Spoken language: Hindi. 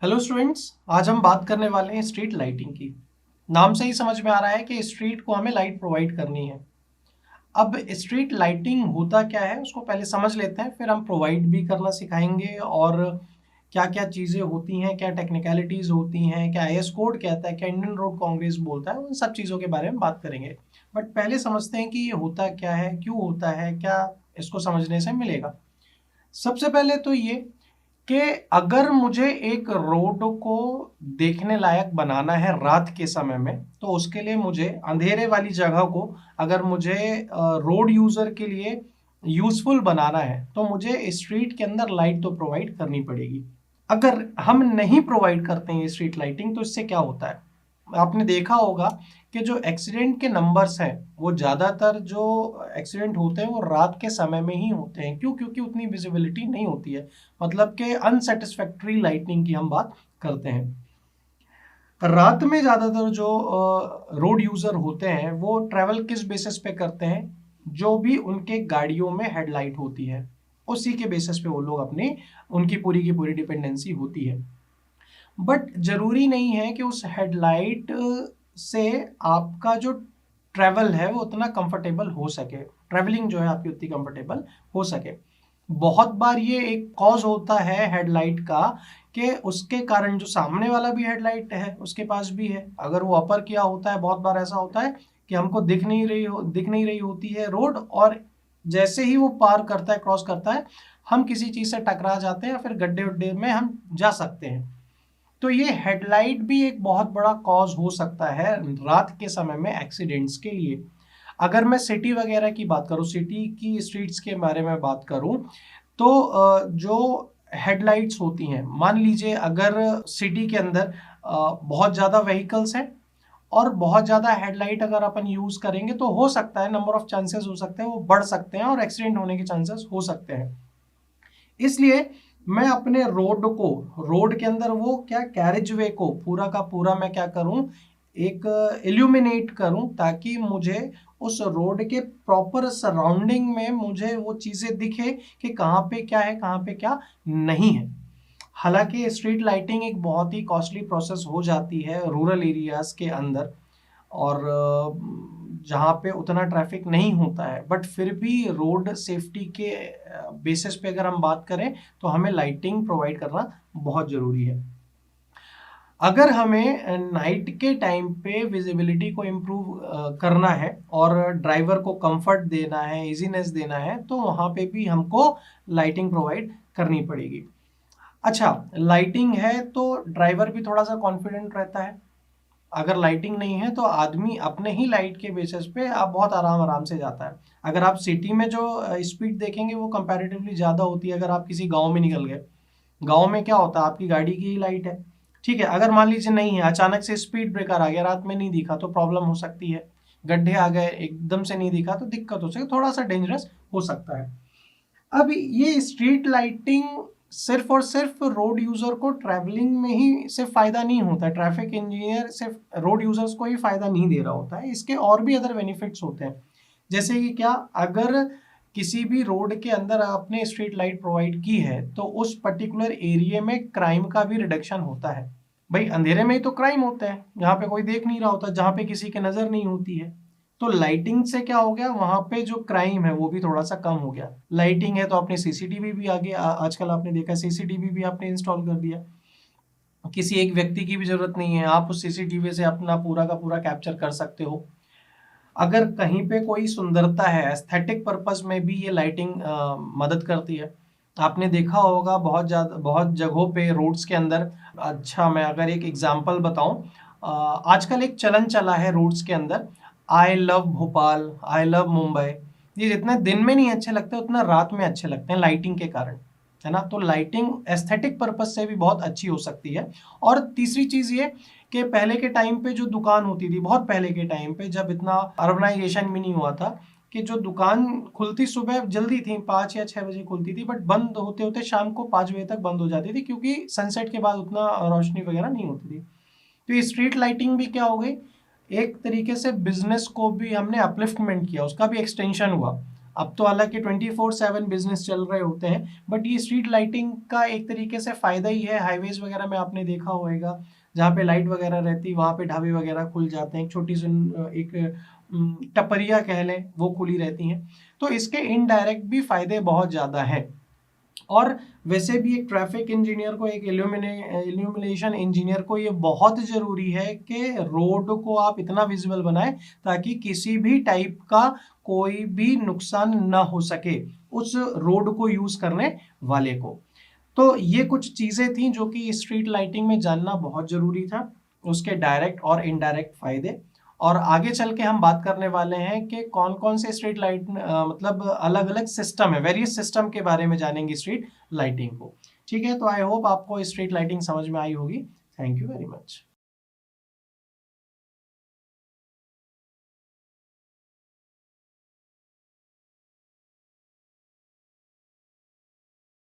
हेलो स्टूडेंट्स, आज हम बात करने वाले हैं स्ट्रीट लाइटिंग की। नाम से ही समझ में आ रहा है कि स्ट्रीट को हमें लाइट प्रोवाइड करनी है। अब स्ट्रीट लाइटिंग होता क्या है उसको पहले समझ लेते हैं, फिर हम प्रोवाइड भी करना सिखाएंगे और क्या क्या चीज़ें होती हैं, क्या टेक्निकलिटीज़ होती हैं, क्या एस कोड कहता है, क्या इंडियन रोड कांग्रेस बोलता है, उन सब चीज़ों के बारे में बात करेंगे। बट पहले समझते हैं कि ये होता क्या है, क्यों होता है, क्या इसको समझने से मिलेगा। सबसे पहले तो ये कि अगर मुझे एक रोड को देखने लायक बनाना है रात के समय में, तो उसके लिए मुझे अंधेरे वाली जगह को, अगर मुझे रोड यूजर के लिए यूजफुल बनाना है, तो मुझे स्ट्रीट के अंदर लाइट तो प्रोवाइड करनी पड़ेगी। अगर हम नहीं प्रोवाइड करते हैं स्ट्रीट लाइटिंग, तो इससे क्या होता है? आपने देखा होगा कि जो एक्सीडेंट के नंबर्स हैं, वो ज़्यादातर जो एक्सीडेंट होते हैं वो रात के समय में ही होते हैं। क्यों? क्योंकि उतनी विजिबिलिटी नहीं होती है, मतलब कि अनसेटिस्फैक्ट्री लाइटिंग की हम बात करते हैं। रात में ज़्यादातर जो रोड यूज़र होते हैं वो ट्रैवल किस बेसिस पे करते हैं? जो भी उनके गाड़ियों में हेडलाइट होती है, उसी के बेसिस पे वो लोग अपनी उनकी पूरी की पूरी डिपेंडेंसी होती है। बट ज़रूरी नहीं है कि उस हेडलाइट से आपका जो ट्रैवल है वो उतना कंफर्टेबल हो सके, ट्रैवलिंग जो है आपकी उतनी कंफर्टेबल हो सके। बहुत बार ये एक कॉज होता है हेडलाइट का कि उसके कारण जो सामने वाला भी हेडलाइट है उसके पास भी है, अगर वो अपर किया होता है, बहुत बार ऐसा होता है कि हमको दिख नहीं रही होती है रोड, और जैसे ही वो पार करता है, क्रॉस करता है, हम किसी चीज़ से टकरा जाते हैं या फिर गड्ढे उड्ढे में हम जा सकते हैं। तो ये हेडलाइट भी एक बहुत बड़ा कॉज हो सकता है रात के समय में एक्सीडेंट्स के लिए। अगर मैं सिटी वगैरह की बात करूँ, सिटी की स्ट्रीट्स के बारे में बात करूँ, तो जो हेडलाइट्स होती हैं, मान लीजिए अगर सिटी के अंदर बहुत ज़्यादा व्हीकल्स हैं और बहुत ज़्यादा हेडलाइट अगर अपन यूज़ करेंगे, तो हो सकता है, नंबर ऑफ चांसेस हो सकते हैं वो बढ़ सकते हैं और एक्सीडेंट होने के चांसेस हो सकते हैं। इसलिए मैं अपने रोड के अंदर वो क्या कैरेज वे को पूरा का पूरा मैं क्या करूं, एक इल्यूमिनेट करूं, ताकि मुझे उस रोड के प्रॉपर सराउंडिंग में मुझे वो चीज़ें दिखे कि कहाँ पे क्या है, कहाँ पे क्या नहीं है। हालांकि स्ट्रीट लाइटिंग एक बहुत ही कॉस्टली प्रोसेस हो जाती है रूरल एरियाज के अंदर, और जहाँ पे उतना ट्रैफिक नहीं होता है, बट फिर भी रोड सेफ्टी के बेसिस पे अगर हम बात करें, तो हमें लाइटिंग प्रोवाइड करना बहुत ज़रूरी है। अगर हमें नाइट के टाइम पे विजिबिलिटी को इम्प्रूव करना है और ड्राइवर को कंफर्ट देना है, इजीनेस देना है, तो वहाँ पे भी हमको लाइटिंग प्रोवाइड करनी पड़ेगी। अच्छा, लाइटिंग है तो ड्राइवर भी थोड़ा सा कॉन्फिडेंट रहता है। अगर लाइटिंग नहीं है तो आदमी अपने ही लाइट के बेसिस पे आप बहुत आराम आराम से जाता है। अगर आप सिटी में जो स्पीड देखेंगे वो कंपैरेटिवली ज़्यादा होती है। अगर आप किसी गांव में निकल गए, गांव में क्या होता है, आपकी गाड़ी की ही लाइट है, ठीक है। अगर मान लीजिए नहीं है, अचानक से स्पीड ब्रेकर आ गया, रात में नहीं दिखा, तो प्रॉब्लम हो सकती है। गड्ढे आ गए, एकदम से नहीं दिखा, तो दिक्कत हो सकती है, थोड़ा सा डेंजरस हो सकता है। अब ये स्ट्रीट लाइटिंग सिर्फ और सिर्फ रोड यूजर को ट्रैवलिंग में ही सिर्फ फायदा नहीं होता है, ट्रैफिक इंजीनियर सिर्फ रोड यूजर्स को ही फायदा नहीं दे रहा होता है, इसके और भी अदर बेनिफिट्स होते हैं। जैसे कि क्या, अगर किसी भी रोड के अंदर आपने स्ट्रीट लाइट प्रोवाइड की है, तो उस पर्टिकुलर एरिया में क्राइम का भी रिडक्शन होता है। भाई अंधेरे में ही तो क्राइम होते हैं, जहाँ पे कोई देख नहीं रहा होता, जहाँ पे किसी की नजर नहीं होती है। तो लाइटिंग से क्या हो गया, वहां पे जो क्राइम है वो भी थोड़ा सा कम हो गया। लाइटिंग है तो आपने सीसीटीवी भी आगे आजकल आपने देखा सीसीटीवी भी आपने इंस्टॉल कर दिया। किसी एक व्यक्ति की भी जरूरत नहीं है, आप उस सीसीटीवी से अपना पूरा का पूरा कैप्चर कर सकते हो। अगर कहीं पे कोई सुंदरता है, एस्थेटिक पर्पस में भी ये लाइटिंग मदद करती है। आपने देखा होगा बहुत जगहों पे रोड्स के अंदर। अच्छा, मैं अगर एक एग्जांपल बताऊं, आजकल एक चलन चला है रोड्स के अंदर, I love Bhopal, I love Mumbai. ये जितना दिन में नहीं अच्छे लगते उतना रात में अच्छे लगते हैं लाइटिंग के कारण, है ना। तो लाइटिंग एस्थेटिक पर्पस से भी बहुत अच्छी हो सकती है। और तीसरी चीज ये कि पहले के टाइम पे जो दुकान होती थी, बहुत पहले के टाइम पे जब इतना अर्बनाइजेशन भी नहीं हुआ था, कि जो दुकान खुलती सुबह जल्दी थी, 5 या 6 बजे खुलती थी, बट बंद होते होते शाम को 5 बजे तक बंद हो जाती थी, क्योंकि सनसेट के बाद उतना रोशनी वगैरह नहीं होती थी। तो ये स्ट्रीट लाइटिंग भी क्या हो गई, एक तरीके से बिजनेस को भी हमने अपलिफ्टमेंट किया, उसका भी एक्सटेंशन हुआ। अब तो हालांकि 24/7 बिजनेस चल रहे होते हैं, बट ये स्ट्रीट लाइटिंग का एक तरीके से फायदा ही है। हाईवेज वगैरह में आपने देखा होगा, जहाँ पे लाइट वगैरह रहती, वहाँ पे ढाबे वगैरह खुल जाते हैं, एक छोटी सी एक टपरिया कह लें, वो खुली रहती हैं। तो इसके इनडायरेक्ट भी फायदे बहुत ज़्यादा हैं। और वैसे भी एक ट्रैफिक इंजीनियर को, एक इल्यूमिनेशन इंजीनियर को ये बहुत ज़रूरी है कि रोड को आप इतना विजिबल बनाएं ताकि किसी भी टाइप का कोई भी नुकसान ना हो सके उस रोड को यूज़ करने वाले को। तो ये कुछ चीज़ें थी जो कि स्ट्रीट लाइटिंग में जानना बहुत ज़रूरी था, उसके डायरेक्ट और इनडायरेक्ट फ़ायदे। और आगे चल के हम बात करने वाले हैं कि कौन कौन से स्ट्रीट लाइट मतलब अलग अलग सिस्टम है, वेरियस सिस्टम के बारे में जानेंगे स्ट्रीट लाइटिंग को। ठीक है, तो आई होप आपको स्ट्रीट लाइटिंग समझ में आई होगी। Thank you very much.